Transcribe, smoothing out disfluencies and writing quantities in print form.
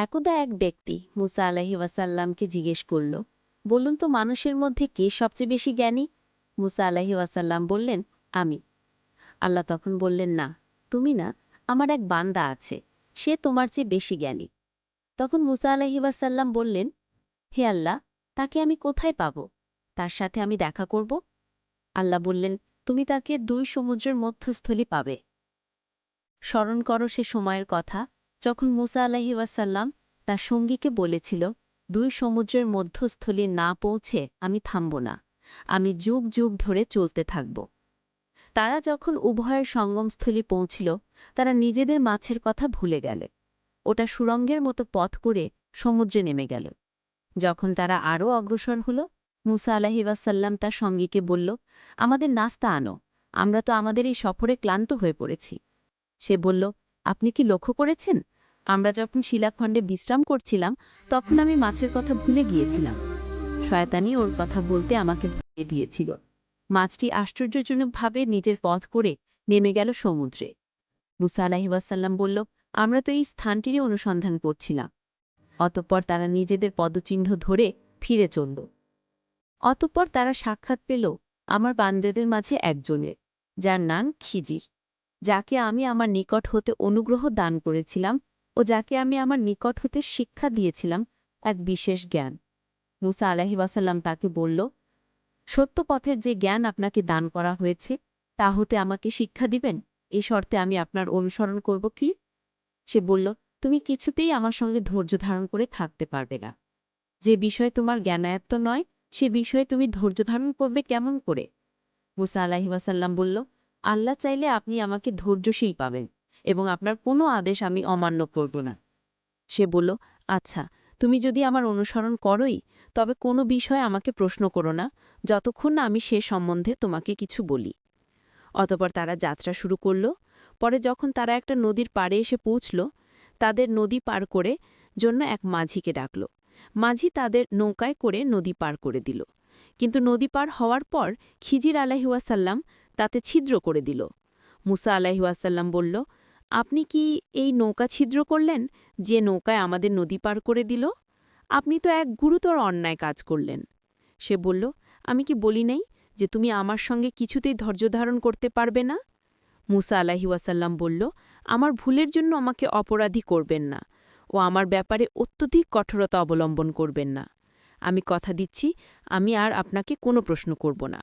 একদা এক ব্যক্তি মুসা আলাহি ওয়াসাল্লামকে জিজ্ঞেস করল, বলুন তো মানুষের মধ্যে কে সবচেয়ে বেশি জ্ঞানী? মুসা আলাহি ওয়াসাল্লাম বললেন, আমি। আল্লাহ তখন বললেন, না, তুমি না, আমার এক বান্দা আছে, সে তোমার চেয়ে বেশি জ্ঞানী। তখন মুসা আলাহি ওয়াসাল্লাম বললেন, হে আল্লাহ, তাকে আমি কোথায় পাব? তার সাথে আমি দেখা করব? আল্লাহ বললেন, তুমি তাকে 2 সমুদ্রের মধ্যস্থলে পাবে। স্মরণ করো সে সময়ের কথা, যখন মুসা আলাহি ওয়াসাল্লাম তার সঙ্গীকে বলেছিল, 2 সমুদ্রের মধ্যস্থলে না পৌঁছে আমি থামব না, আমি যুগ যুগ ধরে চলতে থাকব। তারা যখন উভয়ের সঙ্গমস্থলে পৌঁছিল, তারা নিজেদের মাছের কথা ভুলে গেল। ওটা সুড়ঙ্গের মতো পথ করে সমুদ্রে নেমে গেল। যখন তারা আরও অগ্রসর হল, মুসা আলাহি ওয়াসাল্লাম তার সঙ্গীকে বলল, আমাদের নাস্তা আনো, আমরা তো আমাদের এই সফরে ক্লান্ত হয়ে পড়েছি। সে বলল, আপনি কি লক্ষ্য করেছেন, আমরা যখন শিলাখণ্ডে বিশ্রাম করছিলাম তখন আমি মাছের কথা ভুলে গিয়েছিলাম। শয়তানি ওর কথা বলতে আমাকে ভুলিয়ে দিয়েছিল। মাছটি আশ্চর্যজনকভাবে নিজের পথ করে নেমে গেল সমুদ্রে। মুসা আলাইহি ওয়াসাল্লাম বলল, আমরা তো এই স্থানটিরই অনুসন্ধান করছিলাম। অতঃপর তারা নিজেদের পদচিহ্ন ধরে ফিরে চলল। অতঃপর তারা সাক্ষাৎ পেল আমার বান্দাদের মাঝে একজনের, যার নাম খিজির, যাকে আমি আমার নিকট হতে অনুগ্রহ দান করেছিলাম ও যাকে আমি আমার নিকট হতে শিক্ষা দিয়েছিলাম এক বিশেষ জ্ঞান। মুসা আলাইহি ওয়াসাল্লাম তাকে বলল, সত্য পথের যে জ্ঞান আপনাকে দান করা হয়েছে তা হতে আমাকে শিক্ষা দিবেন, এই শর্তে আমি আপনার অনুসরণ করব কি? সে বলল, তুমি কিছুতেই আমার সঙ্গে ধৈর্য ধারণ করে থাকতে পারবে না। যে বিষয়ে তোমার জ্ঞানায়ত্ত নয় সে বিষয়ে তুমি ধৈর্য ধারণ করবে কেমন করে? মুসা আলাইহি ওয়াসাল্লাম বলল, আল্লাহ চাইলে আপনি আমাকে ধৈর্যশীল পাবেন এবং আপনার কোনো আদেশ আমি অমান্য করব না। সে বলল, আচ্ছা, তুমি যদি আমার অনুসরণ করোই, তবে কোনো বিষয়ে আমাকে প্রশ্ন করো না, যতক্ষণ না আমি সে সম্বন্ধে তোমাকে কিছু বলি। অতঃপর তারা যাত্রা শুরু করল। পরে যখন তারা একটা নদীর পাড়ে এসে পৌঁছল, তাদের নদী পার করে জন্য এক মাঝিকে ডাকল। মাঝি তাদের নৌকায় করে নদী পার করে দিল। কিন্তু নদী পার হওয়ার পর খিজির আলাইহি ওয়াসাল্লাম তাতে ছিদ্র করে দিল। মুসা আলাইহি ওয়াসাল্লাম বলল, আপনি কি এই নৌকা ছিদ্র করলেন, যে নৌকায় আমাদের নদী পার করে দিল? আপনি তো এক গুরুতর অন্যায় কাজ করলেন। সে বলল, আমি কি বলি নাই যে তুমি আমার সঙ্গে কিছুতেই ধৈর্য ধারণ করতে পারবে না? মুসা আলাইহি ওয়াসাল্লাম বলল, আমার ভুলের জন্য আমাকে অপরাধী করবেন না ও আমার ব্যাপারে অত্যধিক কঠোরতা অবলম্বন করবেন না। আমি কথা দিচ্ছি, আমি আর আপনাকে কোনো প্রশ্ন করব না।